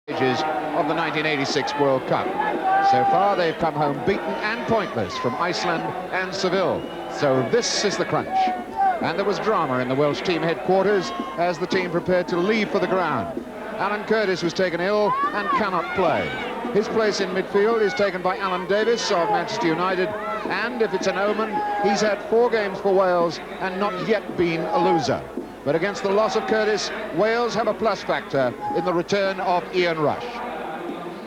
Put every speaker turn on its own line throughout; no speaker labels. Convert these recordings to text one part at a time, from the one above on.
stages of the 1986 World Cup. So far they've come home beaten and pointless from Iceland and Seville. So this is the crunch. And there was drama in the Welsh team headquarters as the team prepared to leave for the ground. Alan Curtis was taken ill and cannot play. His place in midfield is taken by Alan Davies of Manchester United, and if it's an omen, he's had 4 games for Wales and not yet been a loser. But against the loss of Curtis, Wales have a plus factor in the return of Ian Rush.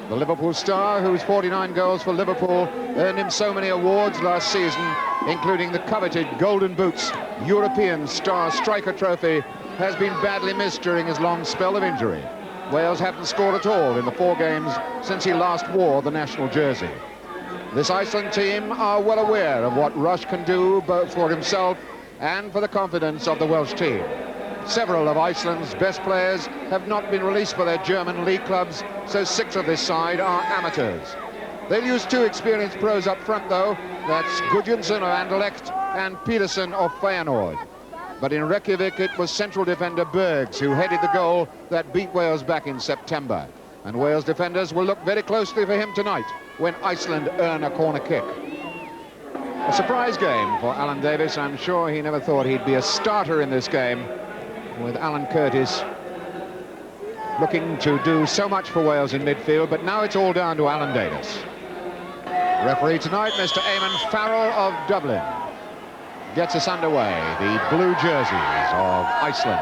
The Liverpool star, whose 49 goals for Liverpool earned him so many awards last season, including the coveted Golden Boots European Star Striker Trophy, has been badly missed during his long spell of injury. Wales haven't scored at all in the 4 games since he last wore the national jersey. This Iceland team are well aware of what Rush can do both for himself and for the confidence of the Welsh team. Several of Iceland's best players have not been released for their German league clubs, so 6 of this side are amateurs. They'll use 2 experienced pros up front, though. That's Gudjohnsen of Anderlecht and Peterson of Feyenoord. But in Reykjavik, it was central defender Bergs who headed the goal that beat Wales back in September. And Wales defenders will look very closely for him tonight when Iceland earn a corner kick. A surprise game for Alan Davies. I'm sure he never thought he'd be a starter in this game, with Alan Curtis looking to do so much for Wales in midfield, but now it's all down to Alan Davies. Referee tonight, Mr. Eamon Farrell of Dublin, gets us underway. The blue jerseys of Iceland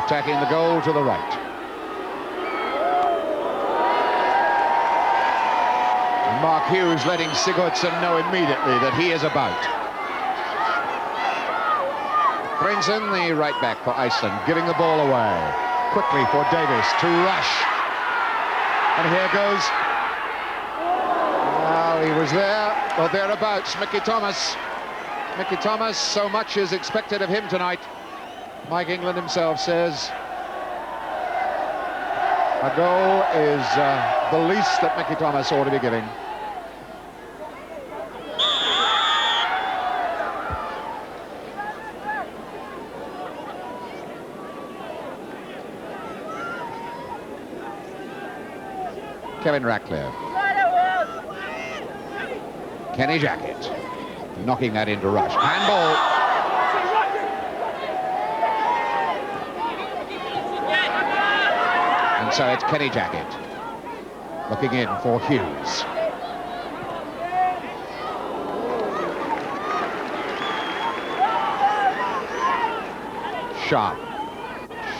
attacking the goal to the right. And Mark Hughes letting Sigurdsson know immediately that he is about. Hreinsson, the right back for Iceland, giving the ball away quickly for Davies to Rush. And here goes, well, he was there or thereabouts, Mickey Thomas. Mickey Thomas, so much is expected of him tonight. Mike England himself says a goal is the least that Mickey Thomas ought to be giving. Kevin Ratcliffe. Kenny Jackett knocking that into Rush. Handball. And so it's Kenny Jackett looking in for Hughes.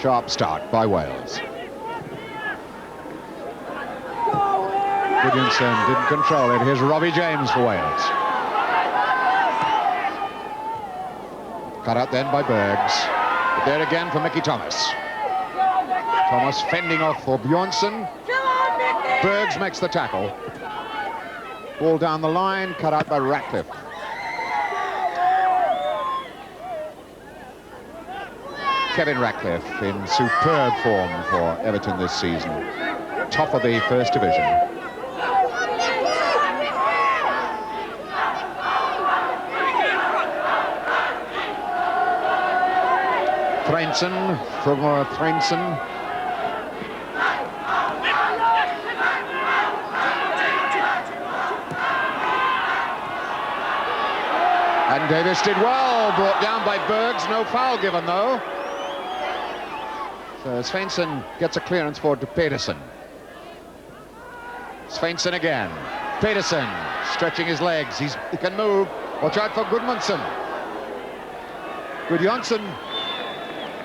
Sharp start by Wales. Gudjohnsen didn't control it. Here's Robbie James for Wales. Cut out then by Bergs. But there again for Mickey Thomas. Thomas fending off for Bjornsson. Bergs makes the tackle. Ball down the line, cut out by Ratcliffe. Kevin Ratcliffe in superb form for Everton this season. Top of the First Division. Hreinsson. And Davies did well, brought down by Bergs, no foul given though. So Svensson gets a clearance forward to Peterson. Svensson again. Peterson stretching his legs, he can move. Watch out for Gudmundsson. Gudjohnsen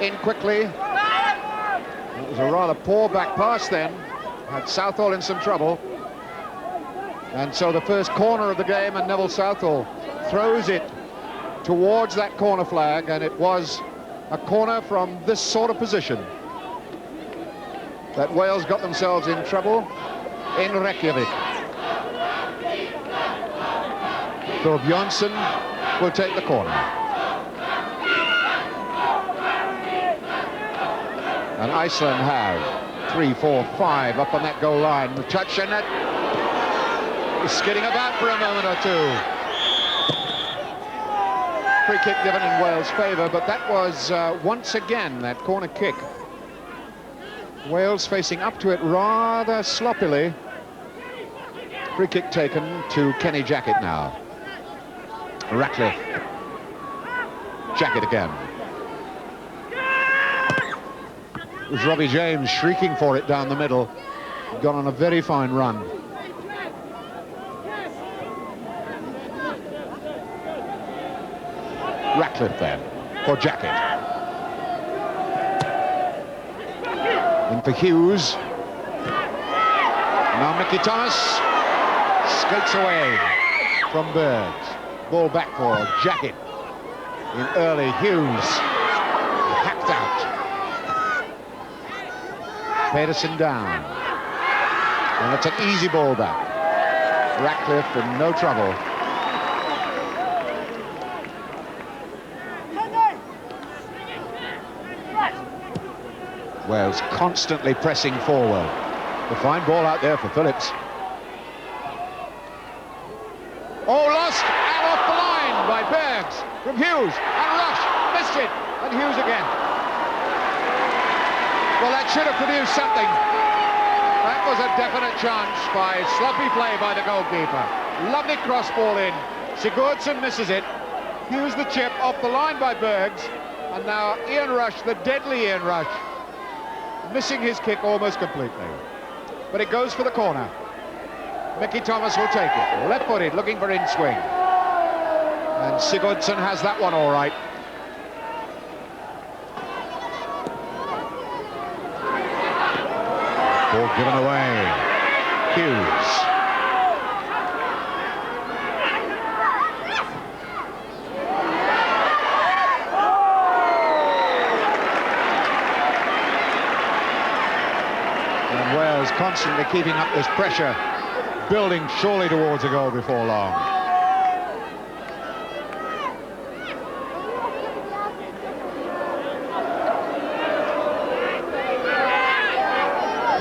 in quickly. It was a rather poor back pass then. Had Southall in some trouble. And so the first corner of the game, and Neville Southall throws it towards that corner flag, and it was a corner from this sort of position that Wales got themselves in trouble in Reykjavik. So Bjornsson will take the corner. And Iceland have 3, 4, 5 up on that goal line. The touch, and that is skidding about for a moment or two. Free kick given in Wales' favour, but that was once again that corner kick Wales facing up to it rather sloppily. Free kick taken to Kenny Jackett now. Ratcliffe. Jackett again. It was Robbie James shrieking for it down the middle. Gone on a very fine run. Ratcliffe then for Jackett. In for Hughes. Now Mickey Thomas skates away from Bergs. Ball back for Jackett. In early, Hughes hacked out. Pedersen down. And it's an easy ball back. Ratcliffe in no trouble. Wales constantly pressing forward. A fine ball out there for Phillips. Oh, lost and off the line by Bergs from Hughes, and Rush missed it, and Hughes again. Well, that should have produced something. That was a definite chance by sloppy play by the goalkeeper. Lovely cross ball in. Sigurdsson misses it. Hughes the chip off the line by Bergs, and now Ian Rush, the deadly Ian Rush, missing his kick almost completely. But it goes for the corner. Mickey Thomas will take it. Left-footed, looking for in-swing. And Sigurdsson has that one all right. Ball given away. Hughes. And Wales constantly keeping up this pressure, building surely towards a goal before long.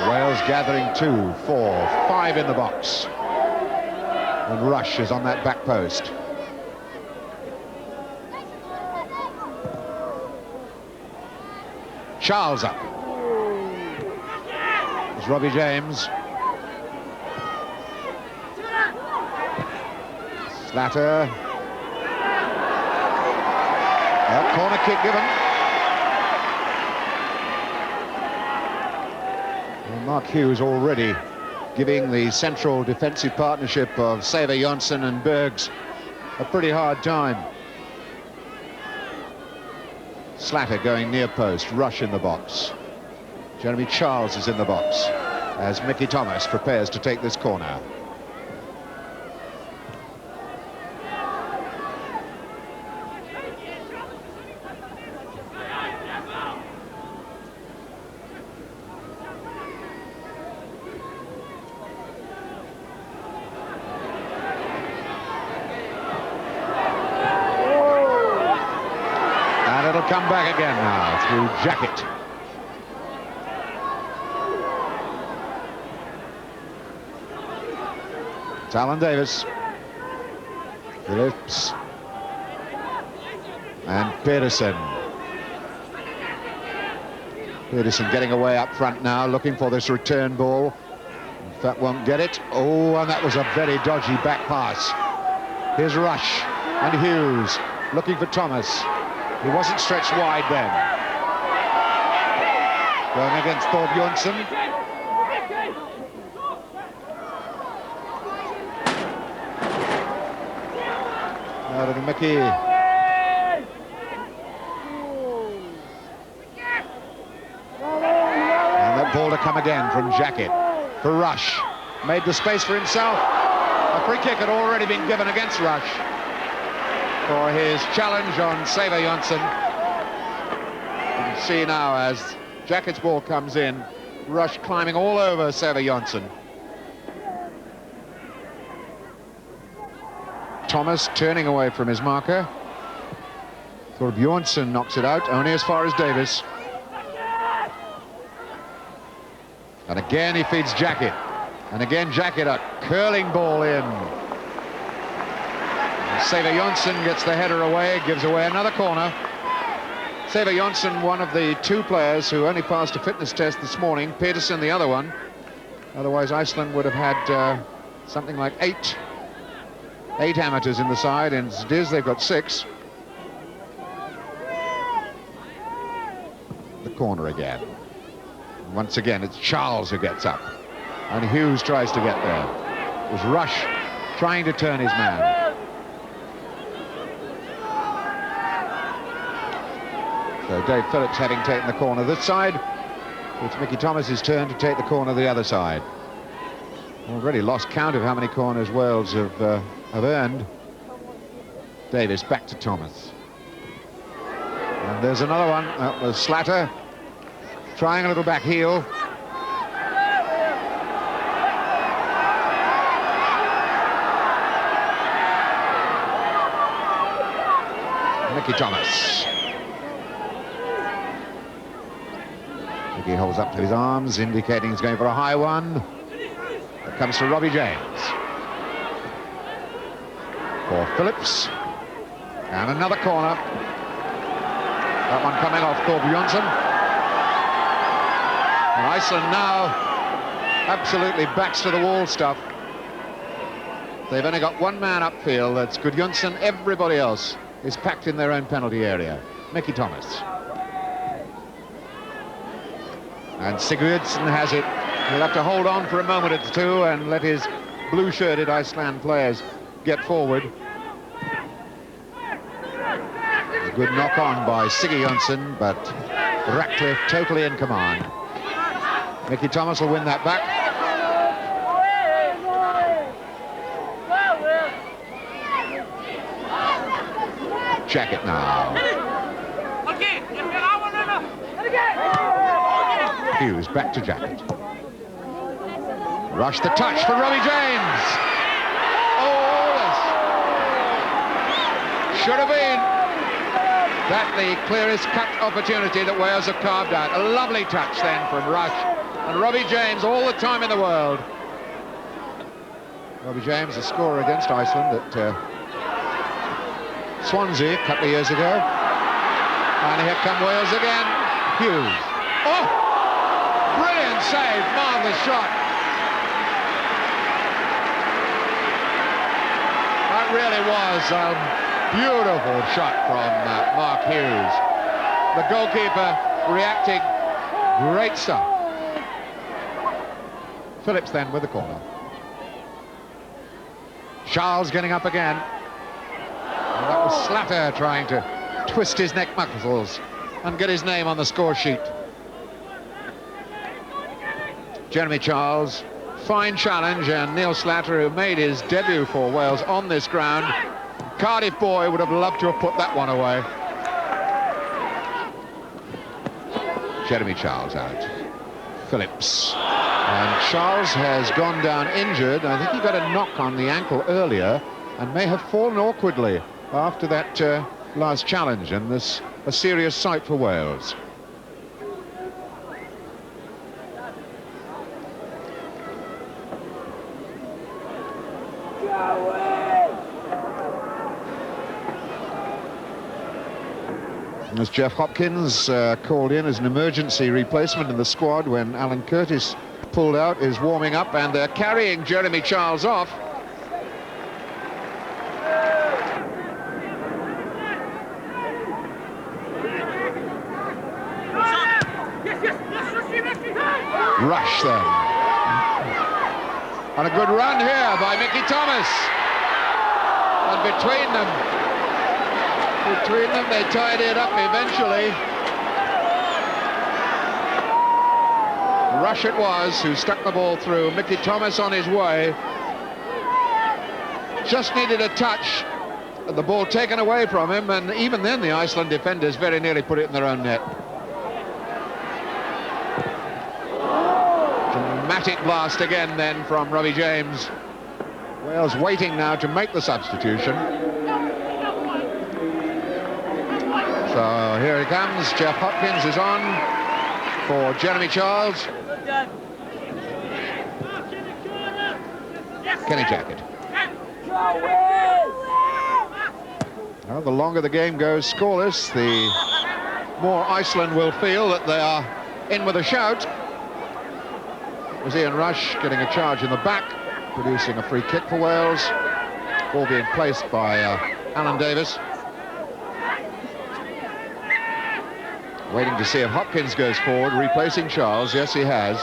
Wales gathering 2, 4, 5 in the box. And Rush is on that back post. Charles up. There's Robbie James. Slatter. Corner kick given. Well, Mark Hughes already giving the central defensive partnership of Sæver Jonsson and Bergs a pretty hard time. Slatter going near post, Rush in the box. Jeremy Charles is in the box as Mickey Thomas prepares to take this corner. And it'll come back again now through Jackett. It's Alan Davis. Phillips. And Pedersen. Pedersen getting away up front now, looking for this return ball. If that won't get it. Oh, and that was a very dodgy back pass. Here's Rush and Hughes looking for Thomas. He wasn't stretched wide then. Going against Thorbjornsson. Out of Mickey. And that ball to come again from Jackett for Rush. Made the space for himself. A free kick had already been given against Rush for his challenge on Sæver Jonsson. You can see now as Jackett's ball comes in, Rush climbing all over Sæver Jonsson. Thomas turning away from his marker. Thorbjornsson knocks it out, only as far as Davis. And again he feeds Jackett. And again Jackett, a curling ball in. Sæver Jonsson gets the header away, gives away another corner. Theodor Jonsson, one of the two players who only passed a fitness test this morning. Peterson, the other one. Otherwise, Iceland would have had something like eight amateurs in the side, and as it is, they've got 6. The corner again. Once again, it's Charles who gets up, and Hughes tries to get there. It was Rush trying to turn his man. So Dave Phillips having taken the corner this side. It's Mickey Thomas's turn to take the corner the other side. Already lost count of how many corners Wales have earned. Davis back to Thomas. And there's another one. That was Slatter trying a little back heel. Mickey Thomas. Mickey holds up to his arms, indicating he's going for a high one. It comes to Robbie James. For Phillips. And another corner. That one coming off Thorpe Jonsson. And Iceland now absolutely backs to the wall stuff. They've only got one man upfield. That's Gudjonsson. Everybody else is packed in their own penalty area. Mickey Thomas. And Sigurdsson has it. He'll have to hold on for a moment or two and let his blue-shirted Iceland players get forward. A good knock-on by Sigurdsson, but Ratcliffe totally in command. Mickey Thomas will win that back. Jacket now. Hughes back to Jacket. Rush the touch for Robbie James. Oh, yes. Should have been. That the clearest cut opportunity that Wales have carved out. A lovely touch then from Rush. And Robbie James all the time in the world. Robbie James, a scorer against Iceland at Swansea a couple of years ago. And here come Wales again. Hughes. Oh! Brilliant save, marvellous shot. That really was a beautiful shot from Mark Hughes. The goalkeeper reacting, great stuff. Phillips then with the corner. Charles getting up again. And that was Slatter trying to twist his neck muscles and get his name on the score sheet. Jeremy Charles, fine challenge, and Neil Slatter, who made his debut for Wales on this ground. Cardiff boy would have loved to have put that one away. Jeremy Charles out. Phillips. And Charles has gone down injured. I think he got a knock on the ankle earlier and may have fallen awkwardly after that last challenge, and this a serious sight for Wales. As Jeff Hopkins called in as an emergency replacement in the squad when Alan Curtis pulled out, is warming up, and they're carrying Jeremy Charles off. Rush then. And a good run here by Mickey Thomas. And between them, they tied it up eventually. Rush it was who stuck the ball through. Mickey Thomas on his way. Just needed a touch. The ball taken away from him, and even then the Iceland defenders very nearly put it in their own net. Dramatic blast again then from Robbie James. Wales waiting now to make the substitution. So here he comes. Jeff Hopkins is on for Jeremy Charles. Kenny Jacket. Well, the longer the game goes scoreless, the more Iceland will feel that they are in with a shout. It was Ian Rush getting a charge in the back, producing a free kick for Wales. Ball being placed by Alan Davis. Waiting to see if Hopkins goes forward, replacing Charles. Yes, he has.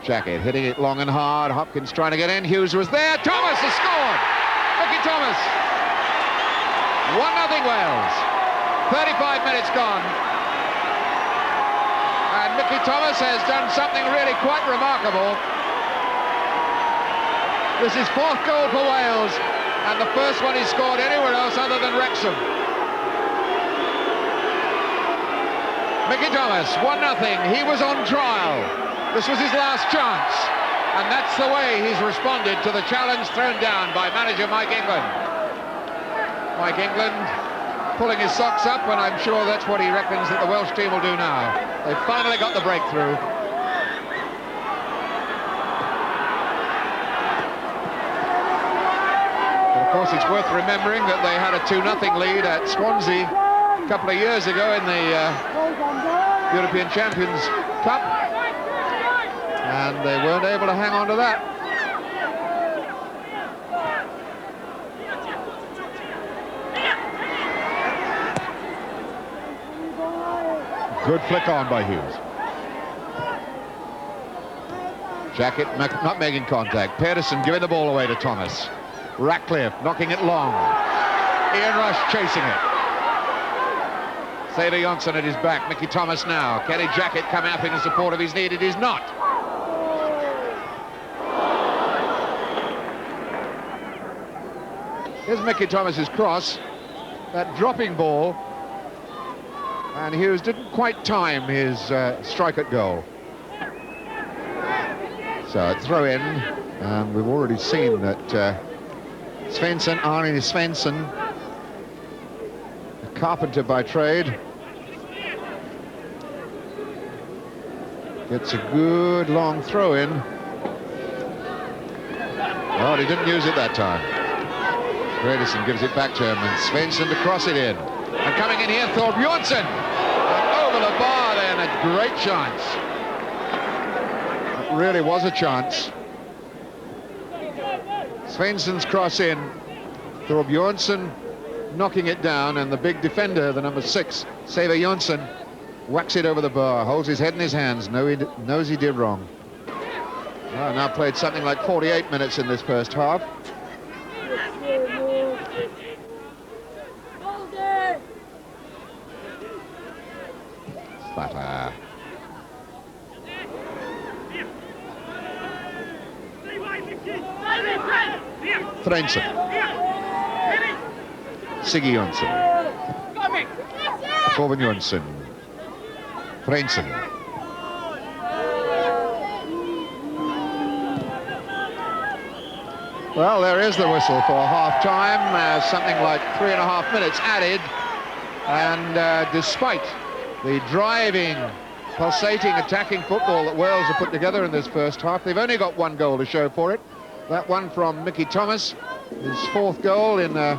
Jacket hitting it long and hard. Hopkins trying to get in. Hughes was there. Thomas has scored. Mickey Thomas. 1-0 Wales. 35 minutes gone. And Mickey Thomas has done something really quite remarkable. This is 4th goal for Wales, and the first one he's scored anywhere else other than Wrexham. Mickey Thomas, 1-0. He was on trial. This was his last chance, and that's the way he's responded to the challenge thrown down by manager Mike England. Mike England pulling his socks up, and I'm sure that's what he reckons that the Welsh team will do now. They've finally got the breakthrough. Of course, it's worth remembering that they had a 2-0 lead at Swansea a couple of years ago in the European Champions Cup, and they weren't able to hang on to that. Good flick on by Hughes. Jacket not making contact. Pedersen giving the ball away to Thomas. Ratcliffe knocking it long. Ian Rush chasing it. Xavier Johnson at his back. Mickey Thomas now. Can Jacket come out in support if he's needed? He's not. Here's Mickey Thomas's cross. That dropping ball. And Hughes didn't quite time his strike at goal. So a throw in. And we've already seen that Svensson, Arne Svensson, a carpenter by trade, gets a good long throw in. Well, he didn't use it that time. Bredesen gives it back to him, and Svensson to cross it in. And coming in here, Thorbjornsson. Over the bar there, and a great chance. It really was a chance. Svensson's cross in, Thorbjornsson knocking it down, and the big defender, the number 6, Xavier Johnson, whacks it over the bar, holds his head in his hands, knows he did wrong. Well, now played something like 48 minutes in this first half. Slatter. Svensson. Siggy Johnson. Torben Johnson. Svensson. Well, there is the whistle for half-time. Something like 3.5 minutes added. And despite the driving, pulsating, attacking football that Wales have put together in this first half, they've only got 1 goal to show for it. That one from Mickey Thomas, his 4th goal in a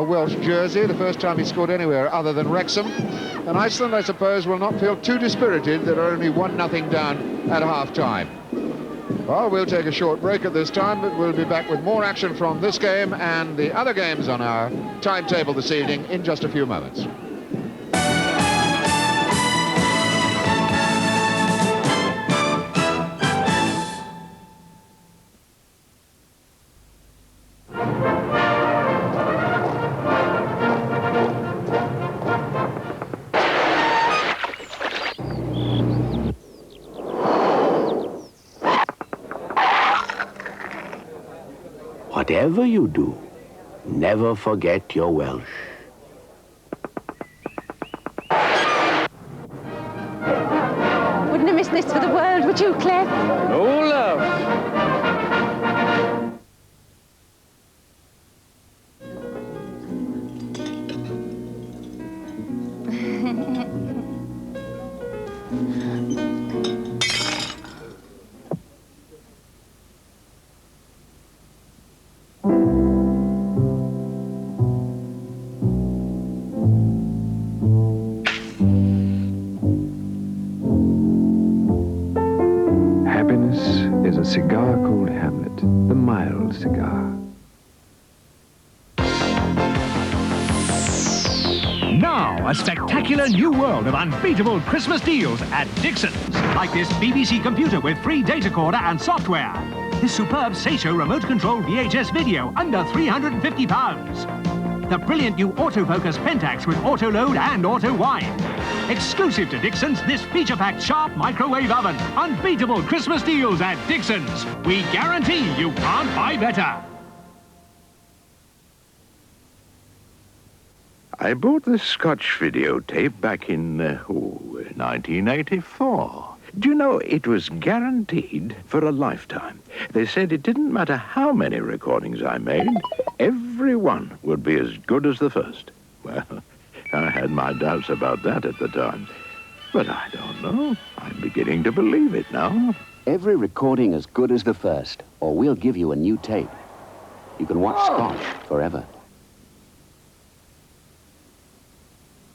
Welsh jersey, the first time he scored anywhere other than Wrexham. And Iceland, I suppose, will not feel too dispirited that are only 1-0 down at half-time. Well, we'll take a short break at this time, but we'll be back with more action from this game and the other games on our timetable this evening in just a few moments.
Whatever you do, never forget your Welsh.
Wouldn't have missed this for the world, would you, Cliff?
No, love. There's a cigar called Hamlet, the mild cigar.
Now, a spectacular new world of unbeatable Christmas deals at Dixon's. Like this BBC computer with free data recorder and software. This superb Seisho remote-controlled VHS video under £350. The brilliant new autofocus Pentax with auto-load and auto-wind. Exclusive to Dixon's, this feature-packed sharp microwave oven. Unbeatable Christmas deals at Dixon's. We guarantee you can't buy better.
I bought this Scotch videotape back in, 1984. Do you know, it was guaranteed for a lifetime. They said it didn't matter how many recordings I made, every one would be as good as the first. Well, I had my doubts about that at the time. But I don't know. I'm beginning to believe it now.
Every recording as good as the first, or we'll give you a new tape. You can watch Scotch forever.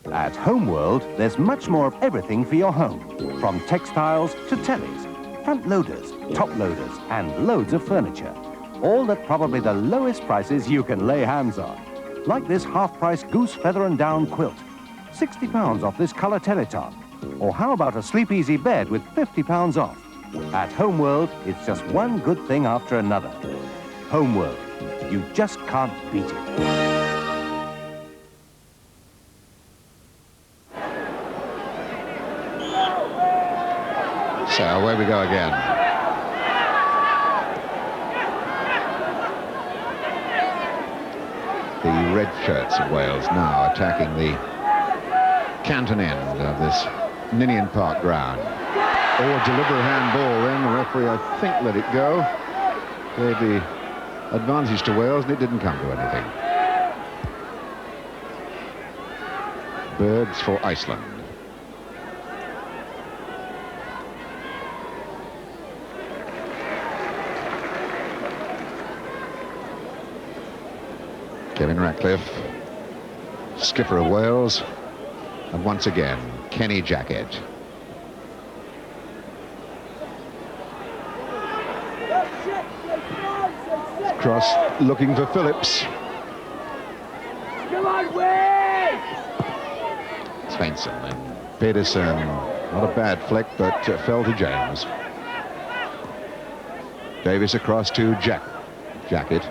At Homeworld, there's much more of everything for your home. From textiles to tellies, front loaders, top loaders, and loads of furniture. All at probably the lowest prices you can lay hands on. Like this half-price goose feather and down quilt. £60 off this colour teletop. Or how about a Sleep Easy bed with £50 off? At Homeworld, it's just one good thing after another. Homeworld, you just can't beat it.
So away we go again. The red shirts of Wales now attacking the Canton end of this Ninian Park ground. Oh, a deliberate handball then. The referee, I think, let it go. Gave the advantage to Wales, and it didn't come to anything. Birds for Iceland. Kevin Ratcliffe, skipper of Wales, and once again, Kenny Jackett. Cross looking for Phillips. Svensson and Pedersen, not a bad flick, but fell to James. Davis across to Jackett.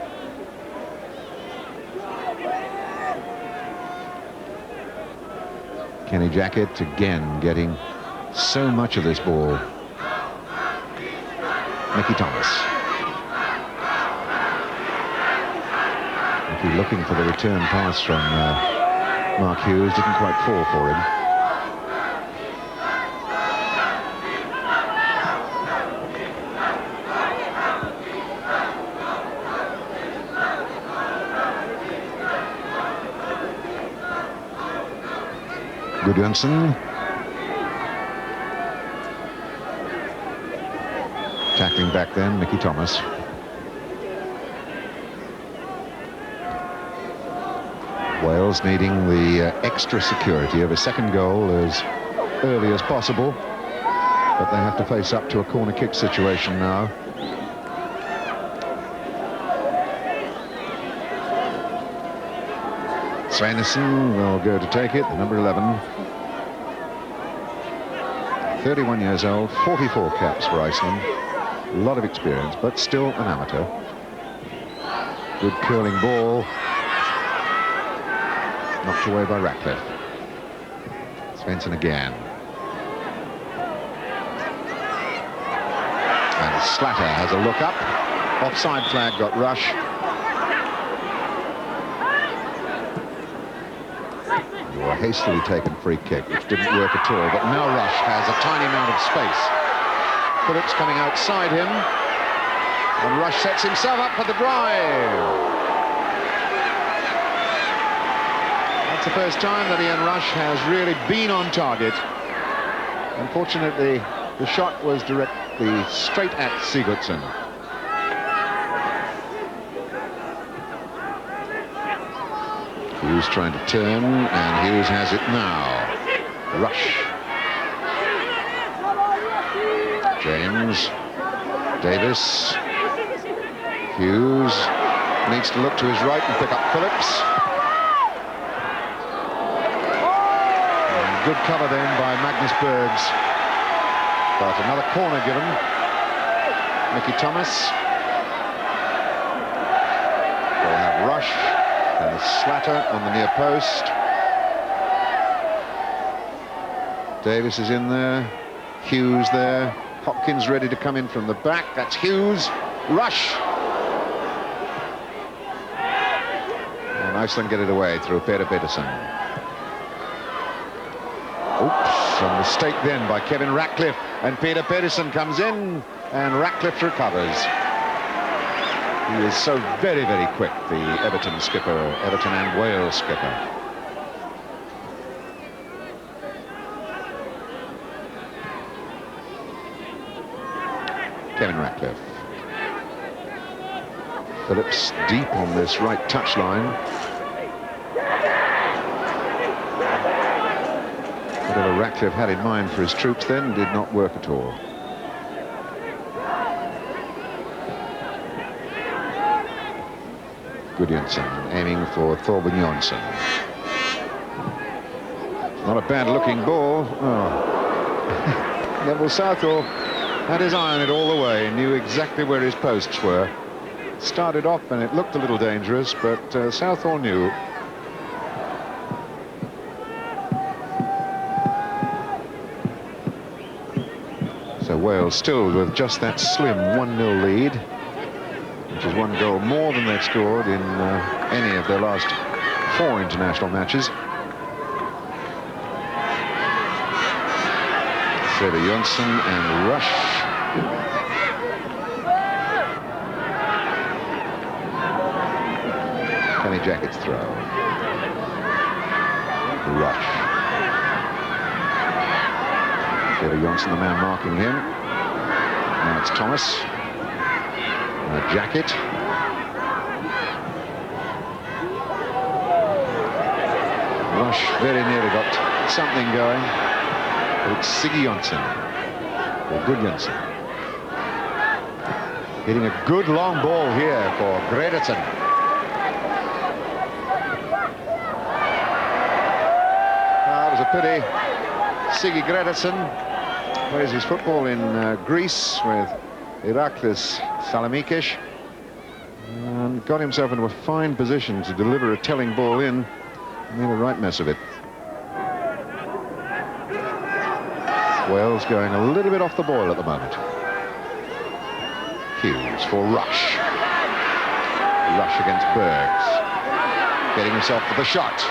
Kenny Jackett again getting so much of this ball. Mickey Thomas. Mickey looking for the return pass from Mark Hughes, didn't quite fall for him. Gudjonsen. Tackling back then, Mickey Thomas. Wales needing the extra security of a second goal as early as possible, but they have to face up to a corner kick situation now. Svensson will go to take it, the number 11. 31 years old, 44 caps for Iceland. A lot of experience, but still an amateur. Good curling ball. Knocked away by Ratcliffe. Svensson again. And Slatter has a look up. Offside flag got Rush. A hastily taken free kick, which didn't work at all, but now Rush has a tiny amount of space. Phillips coming outside him, and Rush sets himself up for the drive. That's the first time that Ian Rush has really been on target. Unfortunately, the shot was directly straight at Sigurdsson. Hughes trying to turn, and Hughes has it now. Rush. James Davis. Hughes needs to look to his right and pick up Phillips. And good cover then by Magnus Bergs. But another corner given. Mickey Thomas. We'll have Rush and Slatter on the near post. Davis is in there. Hughes there. Hopkins ready to come in from the back. That's Hughes. Rush. And Iceland get it away through Peter Pedersen. Oops, a mistake then by Kevin Ratcliffe. And Peter Pedersen comes in, and Ratcliffe recovers. He is so very, very quick, the Everton skipper, Everton and Wales skipper. Kevin Ratcliffe. Phillips deep on this right touchline. Whatever Ratcliffe had in mind for his troops then did not work at all. Gudjonsen aiming for Thorben Jonsson. Not a bad looking ball. Oh. Neville Southall had his eye on it all the way, knew exactly where his posts were. Started off and it looked a little dangerous, but Southall knew. So Wales still with just that slim 1-0 lead, which is 1 goal more than they've scored in any of their last 4 international matches. Seve Jonsson and Rush. Kenny Jackett's throw. Rush. Seve Jonsson, the man marking him. Now it's Thomas. Jacket. Rush very nearly got something going. But it's Siggy Jonsson, or Gudjonsen. Hitting a good long ball here for Gredersen. That was a pity. Siggy Gredersen plays his football in Greece with Iraklis Salamikis and got himself into a fine position to deliver a telling ball in. Made a right mess of it. Wales going a little bit off the boil at the moment. Hughes for Rush. Rush against Bergs. Getting himself for the shot.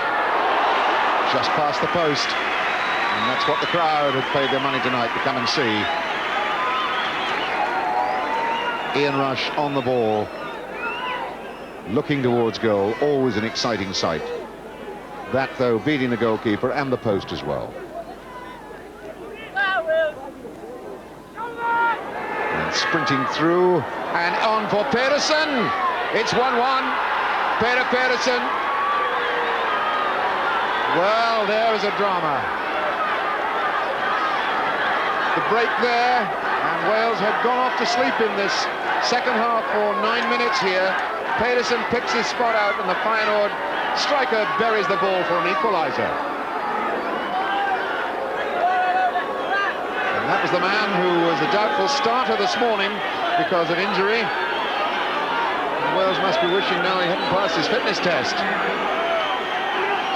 Just past the post. And that's what the crowd had paid their money tonight to come and see. Ian Rush on the ball. Looking towards goal. Always an exciting sight. That, though, beating the goalkeeper and the post as well. Sprinting through and on for Pedersen. It's 1-1. Peter Pedersen. Well, there is a drama. The break there, and Wales had gone off to sleep in this second half for 9 minutes here. Pedersen picks his spot out, and the Feyenoord striker buries the ball for an equaliser. And that was the man who was a doubtful starter this morning because of injury. And Wales must be wishing now he hadn't passed his fitness test.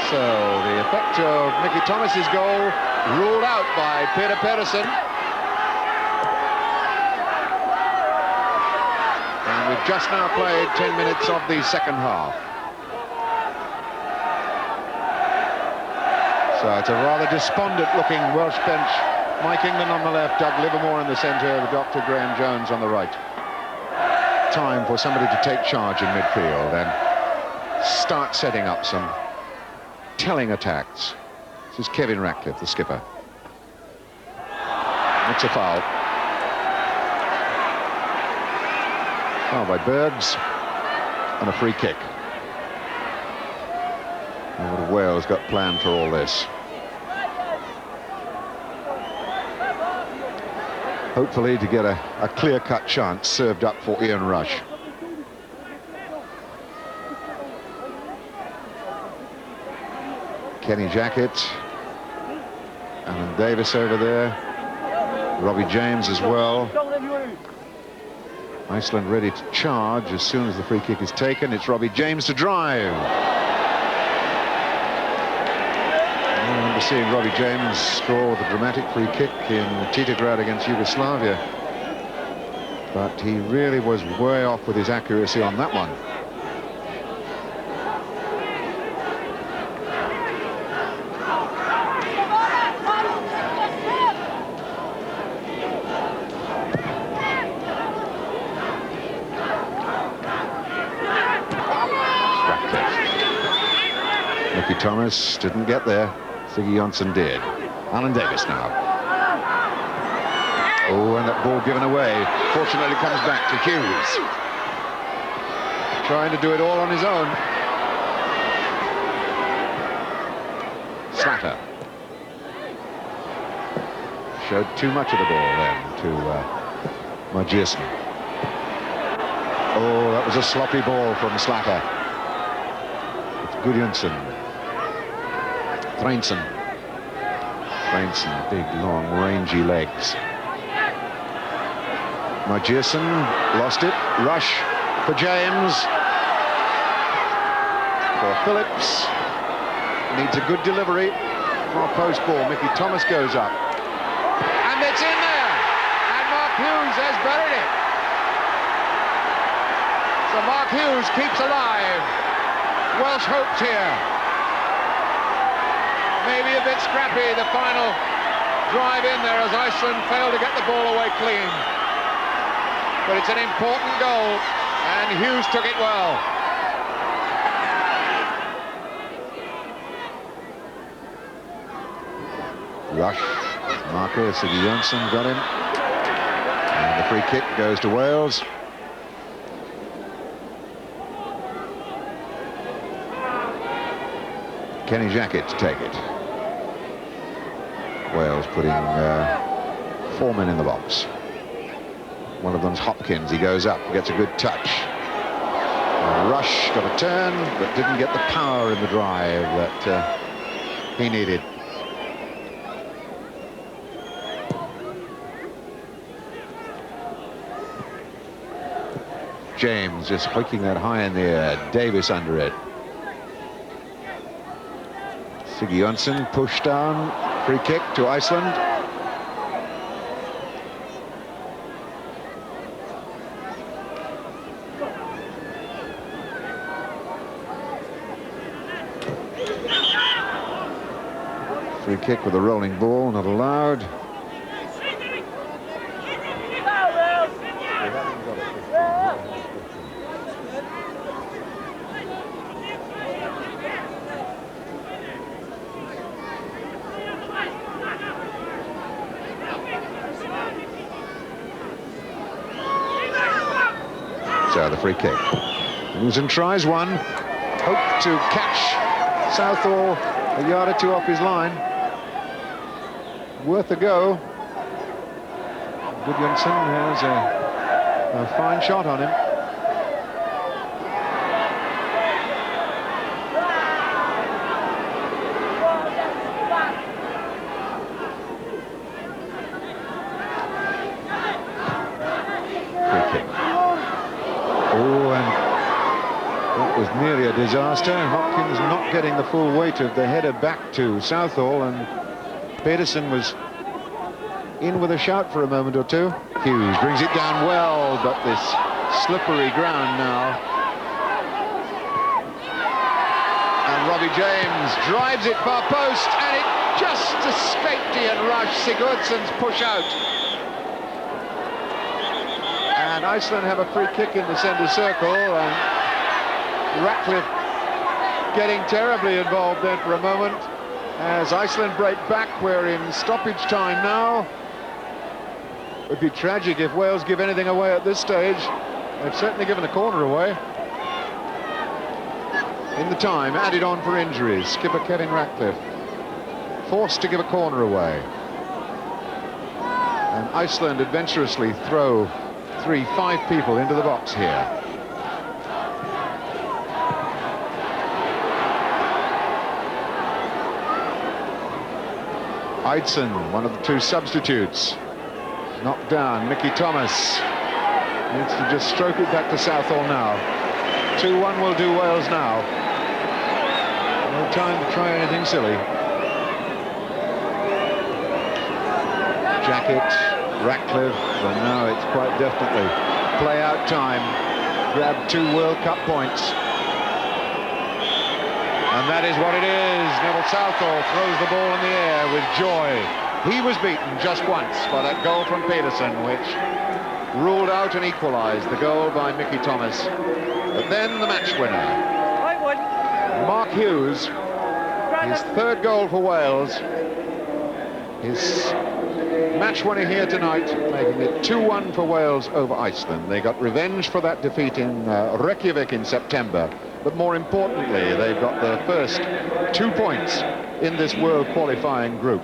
So the effect of Mickey Thomas's goal ruled out by Peter Pedersen. And we've just now played 10 minutes of the second half. So it's a rather despondent-looking Welsh bench. Mike England on the left, Doug Livermore in the centre, the Dr. Graham Jones on the right. Time for somebody to take charge in midfield and start setting up some telling attacks. This is Kevin Ratcliffe, the skipper. It's a foul. Foul by Bergs and a free kick. And what have Wales got planned for all this? hopefully to get a clear-cut chance served up for Ian Rush. Kenny Jackett, Alan Davis over there, Robbie James as well. Iceland ready to charge as soon as the free kick is taken. It's Robbie James to drive. I remember seeing Robbie James score the dramatic free kick in Titograd against Yugoslavia. But he really was way off with his accuracy on that one. Thomas didn't get there. Siggy Jonsson did. Alan Davis now. Oh, and that ball given away. Fortunately comes back to Hughes. Trying to do it all on his own. Slatter. Showed too much of the ball then to Margierson. Oh, that was a sloppy ball from Slatter. It's Gudjonsson. Thrainson, big, long, rangy legs. Margierson lost it. Rush for James. For Phillips. Needs a good delivery for a post ball. Mickey Thomas goes up. And it's in there. And Mark Hughes has buried it. So Mark Hughes keeps alive. Welsh hopes here. Maybe a bit scrappy, the final drive in there as Iceland failed to get the ball away clean. But it's an important goal, and Hughes took it well. Rush, marker, Siggy Jonsson got him. And the free kick goes to Wales. Kenny Jackett to take it. Wales putting 4 men in the box. One of them's Hopkins. He goes up, gets a good touch. Rush got a turn, but didn't get the power in the drive that he needed. James just hoiking that high in the air. Davis under it. Siggy Jonsson pushed down, free kick to Iceland. Free kick with a rolling ball, not allowed. So the free kick. Wilson tries one. Hope to catch Southall a yard or two off his line. Worth a go. Gudjonsson has a fine shot on him. Nearly a disaster. Hopkins not getting the full weight of the header back to Southall, and Pedersen was in with a shout for a moment or two. Hughes brings it down well, but this slippery ground now. And Robbie James drives it far post, and it just escaped Ian Rush. Sigurdsson's push out. And Iceland have a free kick in the centre circle, and Ratcliffe getting terribly involved there for a moment as Iceland break back. We're in stoppage time now. It would be tragic if Wales give anything away at this stage. They've certainly given a corner away. In the time added on for injuries, skipper Kevin Ratcliffe forced to give a corner away. And Iceland adventurously throw 3-5 people into the box here. Iceland, one of the two substitutes, knocked down. Mickey Thomas needs to just stroke it back to Southall now. 2-1 will do Wales now. No time to try anything silly. Jacket, Ratcliffe, and now it's quite definitely play-out time. Grab 2 World Cup points. And that is what it is. Neville Southall throws the ball in the air with joy. He was beaten just once by that goal from Peterson, which ruled out and equalised the goal by Mickey Thomas. But then the match winner, Mark Hughes, his 3rd goal for Wales, his match winner here tonight, making it 2-1 for Wales over Iceland. They got revenge for that defeat in Reykjavik in September, but more importantly, they've got their first 2 points in this world qualifying group.